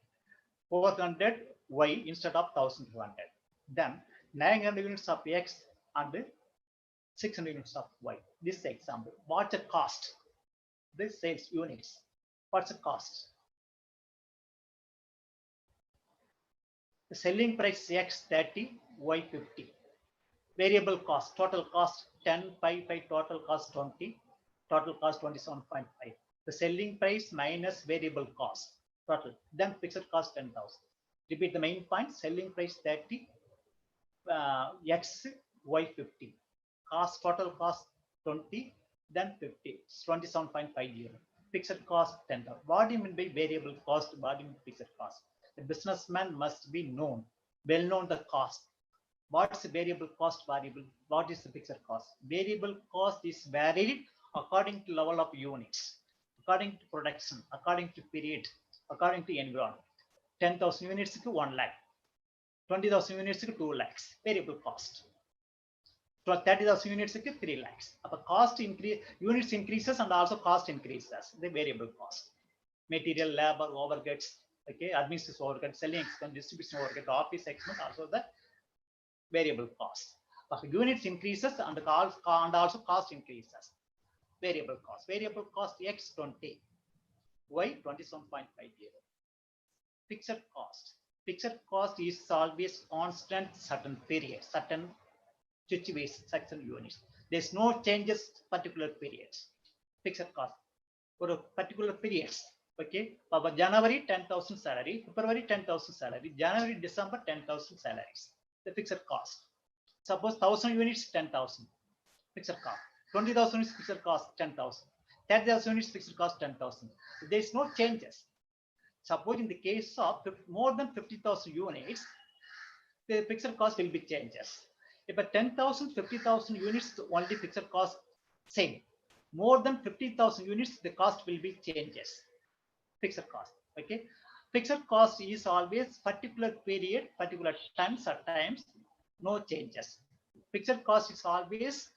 400 Y instead of 1,200. Then 900 units of X and 600 units of Y. This example. What's the cost? This sales units. What's the cost? The selling price X 30, Y 50. Variable cost, total cost 10, 5, 5, total cost 20, total cost 27.5. The selling price minus variable cost, total. Then fixed cost 10,000. Repeat the main point, selling price 30, X, Y 50. Cost, total cost 20, then 50, 27.50. Fixed cost 10,000. What do you mean by variable cost? What do you mean fixed cost? The businessman must be known, well known the cost. What's the variable cost variable? What is the fixed cost? Variable cost is varied according to level of units, according to production, according to period, according to environment. 10,000 units to 1 lakh, 20,000 units to 2 lakhs. Variable cost. 30,000 units to 3 lakhs. Cost increase, units increases and also cost increases. The variable cost. Material, labor, overheads, okay, administrative overhead, selling expense, distribution overhead, office expense, also the variable cost. Units increases and also cost increases. Variable cost. Variable cost X 20, Y 27.50. Fixed cost. Fixed cost is always constant certain period, certain situation, certain units. There's no changes particular periods. Fixed cost for a particular periods. Okay, January 10,000 salary, February 10,000 salary, January, December 10,000 salaries. The fixed cost. Suppose 1,000 units 10,000 fixed cost. 20,000 units fixed cost 10,000. 30,000 units fixed cost 10,000. There is no changes. Suppose in the case of more than 50,000 units, the fixed cost will be changes. If a 10,000, 50,000 units, only fixed cost same. More than 50,000 units, the cost will be changes. Fixed cost. Okay. Fixed cost is always particular period, particular times at times, no changes. Fixed cost is always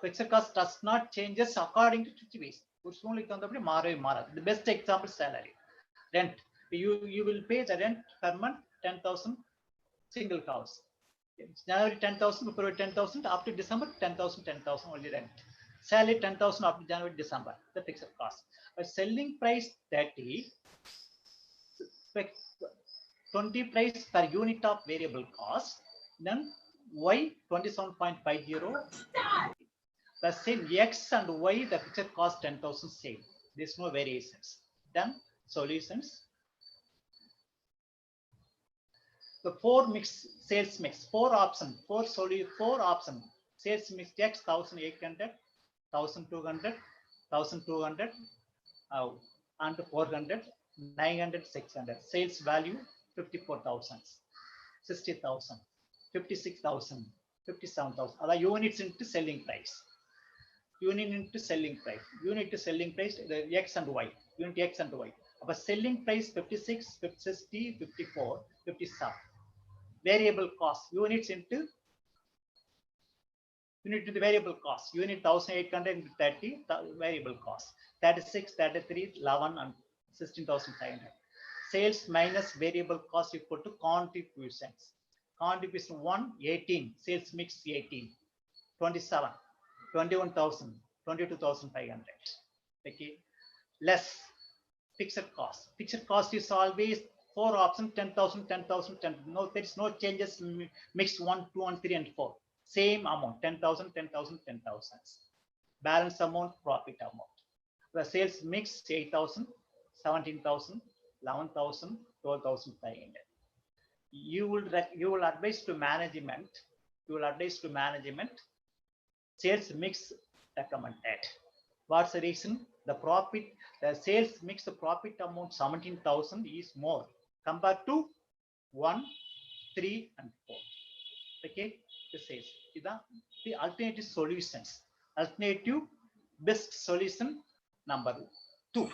fixed cost does not changes according to situation. The best example salary, rent. You will pay the rent per month 10,000 single house. January 10,000, February 10,000, up to December 10,000, 10,000 only rent. Salary 10,000 up to January, December, the fixed cost. But selling price 30, 20 price per unit of variable cost, then Y 27.50. The same X and Y, the fixed cost 10,000 same. There's no variations. Then solutions. The sales mix, four option, sales mix X 1,800, 1,200, 1,200, and 400, 900, 600. Sales value 54,000, 60,000, 56,000, 57,000. Other units into selling price. Unit into selling price. Unit to selling price, the X and Y. Unit X and Y. But selling price 56, 60, 54, 57. Variable cost. Units into the variable cost. Unit 1,800 into 30, variable cost. 36, 33, 11, and 16,500. Sales minus variable cost equal to contributions. Contribution 1, 18. Sales mix 18. 27. 21,000, 22,500. Okay. Less fixed cost. Fixed cost is always four options, 10,000, 10,000, 10. No, there is no changes. Mix 1, 2, and 3, and 4. Same amount, 10,000, 10,000, 10,000. Balance amount, profit amount. The sales mix 8,000, 17,000, 11,000, 12,500. You will advise to management. You will advise to management. Sales mix recommended. What's the reason? The sales mix, the profit amount 17,000 is more compared to 1, 3, and 4. Okay, this is the alternative solutions. Alternative best solution number 2.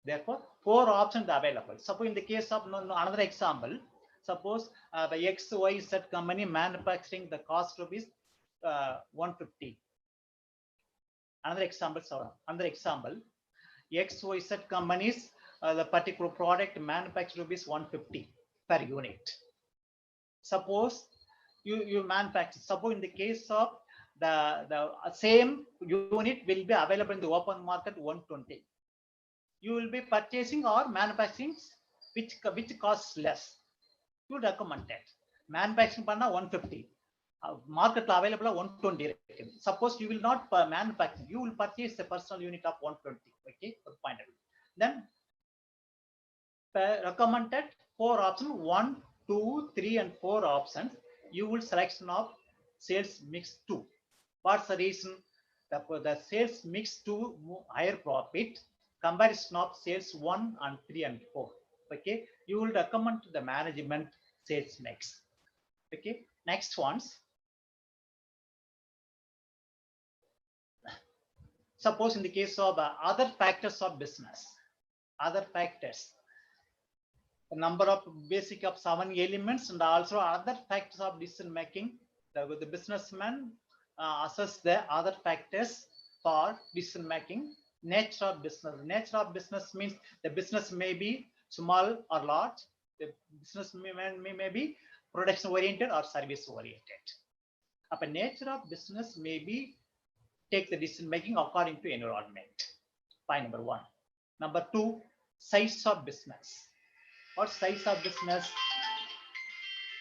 Therefore, 4 options available. Suppose in the case of another example, suppose the XYZ company manufacturing the cost of is 150. Another example, XYZ companies, the particular product manufactured is 150 per unit. Suppose you manufacture, suppose in the case of the same unit will be available in the open market 120. You will be purchasing or manufacturing which costs less. You recommend that. Manufacturing panna 150. Market available 120. Suppose you will not manufacture, you will purchase the personal unit of 120. Okay, point of view. Then recommended 4 options, 1, 2, 3, and 4 options. You will selection of sales mix 2. What's the reason? The sales mix 2 higher profit, comparison of sales 1 and 3 and 4. Okay, you will recommend to the management sales mix. Okay, next ones. Suppose in the case of other factors of business, other factors, the number of basic of 7 elements, and also other factors of decision making. The businessman assess the other factors for decision making. Nature of business. Nature of business means the business may be small or large. The business may be production oriented or service oriented. But nature of business may be take the decision making according to environment. Point number 1. Number 2, size of business. What size of business?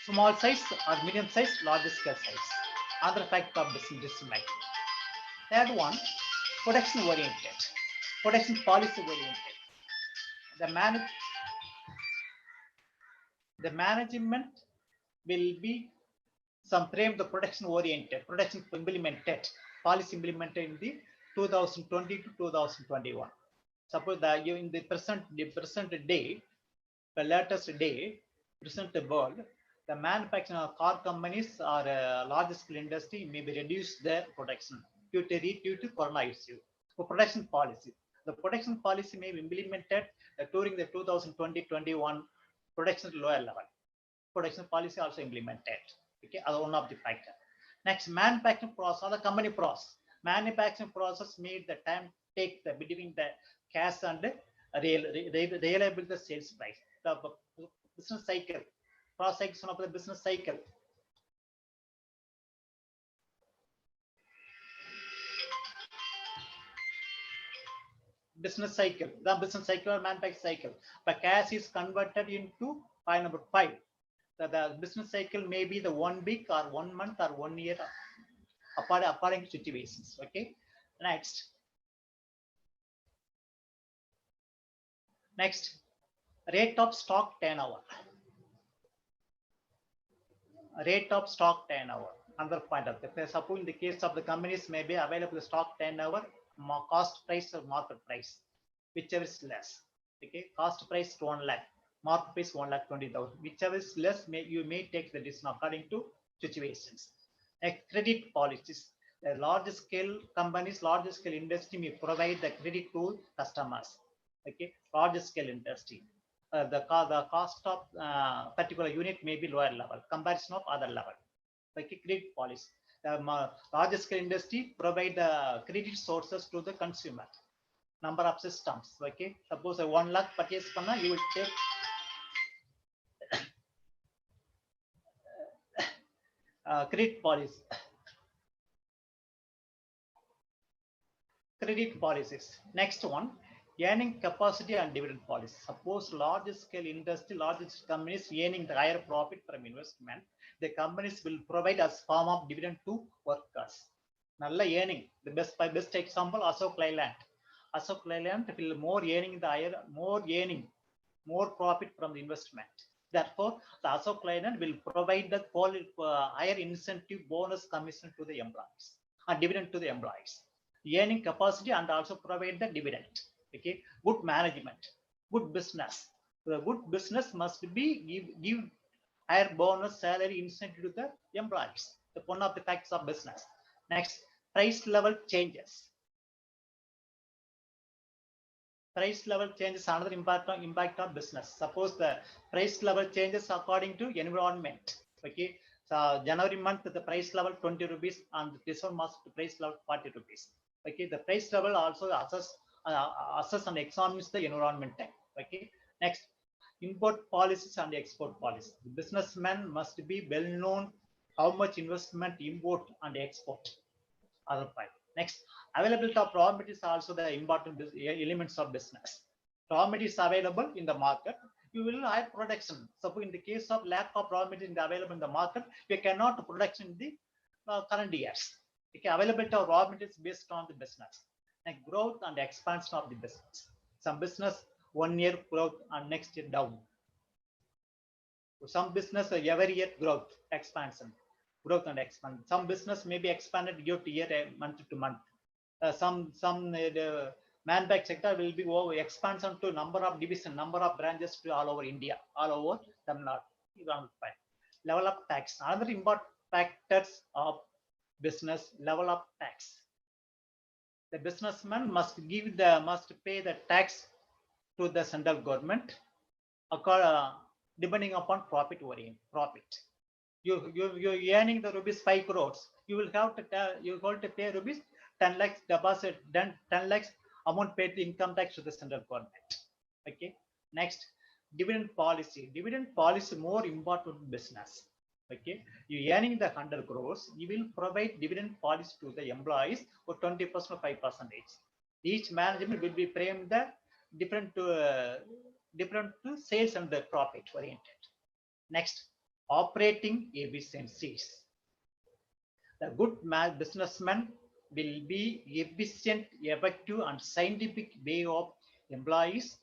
Small size or medium size, large scale size. Other factor of business decision making. Third one, production oriented. Production policy oriented. The management will be some frame the production oriented, production implemented, policy implemented in the 2020 to 2021. Suppose that you in the present day, the latest day, present world, the manufacturing car companies or large scale industry may be reduced their production due to corona issue. For production policy, the production policy may be implemented during the 2020-21 production lower level. Production policy also implemented. Okay, as one of the factor. Next, manufacturing process or the company process. Manufacturing process made the time take the between the cash and reliable the sales price. The business cycle, cross section of the business cycle. Business cycle, the business cycle or manufacturing cycle. The cash is converted into file number 5. The business cycle may be the 1 week or 1 month or 1 year according to situations. Okay. Next, rate of stock turnover. Rate of stock turnover. Another point of the suppose in the case of the companies may be available stock turnover, cost price or market price, whichever is less. Okay, cost price 1 lakh, market price 1,20,000. Whichever is less, you may take the decision according to situations. Credit policies. The large scale companies, large scale industry may provide the credit to customers. Okay, large scale industry. The cost of particular unit may be lower level, comparison of other level. Okay, credit policy. The large scale industry provide the credit sources to the consumer. Number of systems. Okay, suppose a 1 lakh purchase panna, you will take credit policy. Credit policies. Next one, earning capacity and dividend policy. Suppose large scale industry, large companies earning the higher profit from investment, the companies will provide as form of dividend to workers. Nalla earning. The best example, Ashok Leyland. Ashok Leyland will more earning the higher, more profit from the investment. Therefore, the Ashok Leyland will provide the higher incentive bonus commission to the employees and dividend to the employees. Earning capacity and also provide the dividend. Okay, good management, good business. The good business must be give higher bonus, salary, incentive to the employees. The one of the facts of business. Next, price level changes. Price level changes another impact on business. Suppose the price level changes according to environment. Okay, so January month the price level 20 rupees and December month the price level 40 rupees. Okay, the price level also assess and examines the environment. Okay, next, import policies and export policies. The businessman must be well known how much investment, import and export. Other point. Next, availability of raw materials also the important elements of business. Raw materials available in the market, you will have production. Suppose in the case of lack of raw materials available in the market, you cannot production in the current years. Okay, availability of raw materials based on the business. Like growth and expansion of the business. Some business 1 year growth and next year down. Some business every year growth, expansion, growth and expansion. Some business may be expanded year to year, month to month. Some manufacturing sector will be expansion to number of division, number of branches to all over India, all over Tamil Nadu. Level of tax. Another important factors of business, level of tax. The businessman must pay the tax to the central government depending upon profit. You're earning the rupees 5 crores. You will have to pay rupees 10 lakhs deposit, then 10 lakhs amount paid to income tax to the central government. Okay. Next, dividend policy. Dividend policy more important business. Okay, you earning the 100 crores, you will provide dividend policy to the employees for 20% or 5%. Each management will be framed the different to sales and the profit oriented. Next, operating efficiencies. The good businessman will be efficient, effective, and scientific way of employees,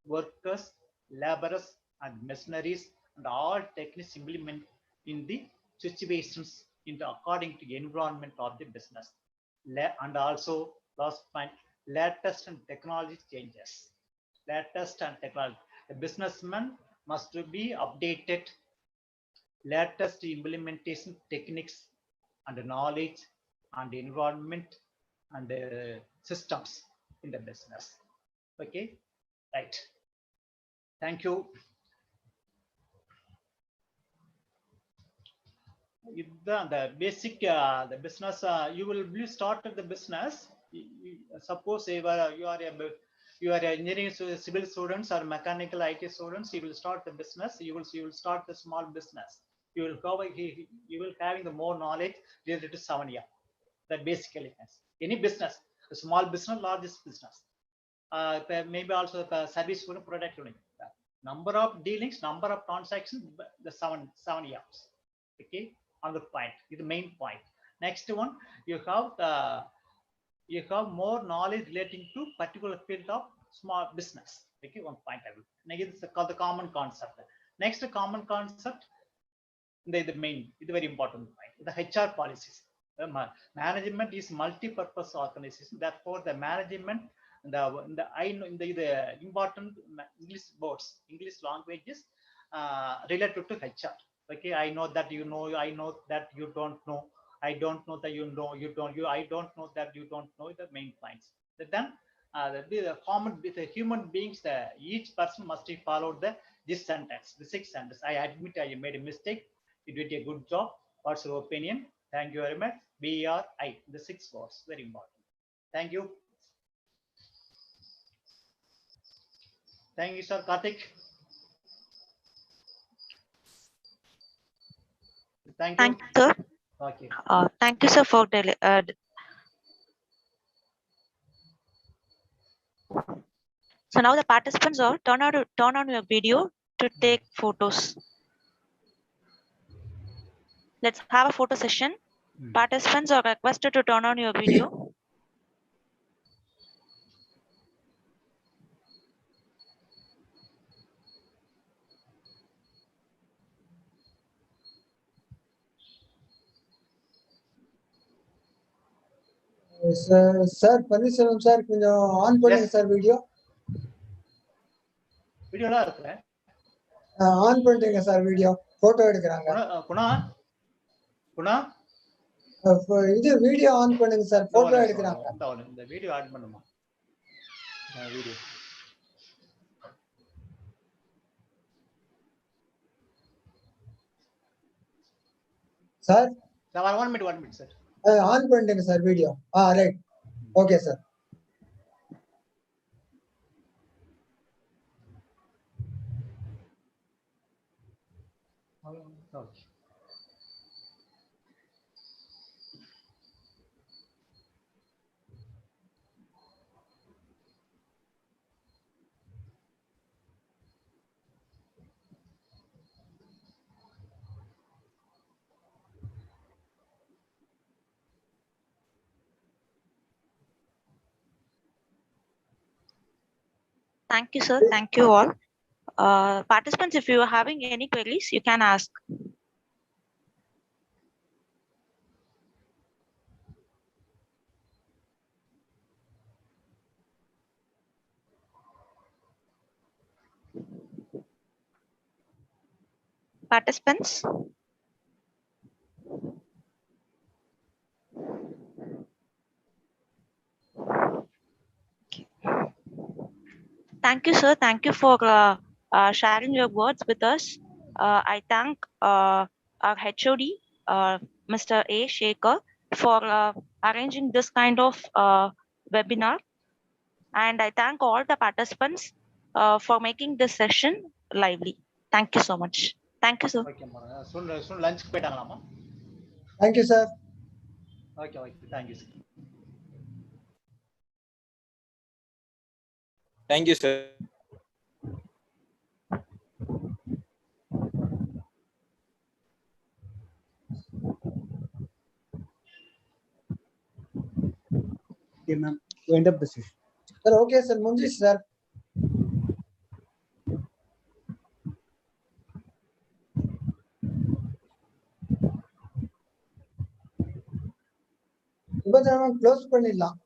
workers, laborers, and machineries, and all techniques implement in the situations according to the environment of the business. And also last point, latest and technology changes. Latest and technology. The businessman must be updated, latest implementation techniques and knowledge and environment and systems in the business. Okay, right. Thank you. If the basic the business you will be started the business. Suppose you are engineering civil students or mechanical IT students, you will start the business. You will start the small business. You will go you will having the more knowledge related to 7 years. That basically any business, a small business, largest business, maybe also the service product unit. Number of dealings, number of transactions, the 7 years. Okay, on the point is the main point. Next one, you have more knowledge relating to particular field of small business. Okay, one point I will. Next is called the common concept. Next common concept, the main, is the very important point. The HR policies. The management is multi-purpose organization. Therefore, the management, the important English words, English languages related to HR. Okay, I know that you know, I know that you don't know, I don't know that you know, you don't, I don't know that you don't know, the main points. Then the common with the human beings, each person must follow this sentence, the 6 sentence. I admit I made a mistake. You did a good job. What's your opinion? Thank you very much. BRI, the 6 words, very important. Thank you. Thank you, sir. Karthik. Thank you. Thank you, sir. Okay. Thank you, sir, for so now the participants are turn on your video to take photos. Let's have a photo session. Participants are requested to turn on your video. Sir Panneerselvam sir கொஞ்சம் on பண்ணுங்க sir video. வீடியோலாம் இருக்கு. On பண்ணிட்டீங்க sir video. Photo எடுக்கறாங்க. குணா குணா இது video on பண்ணுங்க sir. Photo எடுக்கறாங்க. இந்த வீடியோ ஆன் பண்ணுமா? Video sir 1 minute sir. On பண்ணிட்டீங்க sir video. Right. Okay sir. Okay. Thank you, sir. Thank you all. Participants, if you are having any queries, you can ask. Participants. Thank you, sir. Thank you for sharing your words with us. I thank our HOD, Mr. A. Shekhar, for arranging this kind of webinar. And I thank all the participants for making this session lively. Thank you so much. Thank you, sir. Okay, soon lunch போய்ட்டாங்களாமா? Thank you, sir. Okay, thank you, sir. Thank you, sir. Okay, ma'am. To end up the session. Sir, okay, sir. Munjish, sir. இப்போ நம்ம close பண்ணிடலாம்.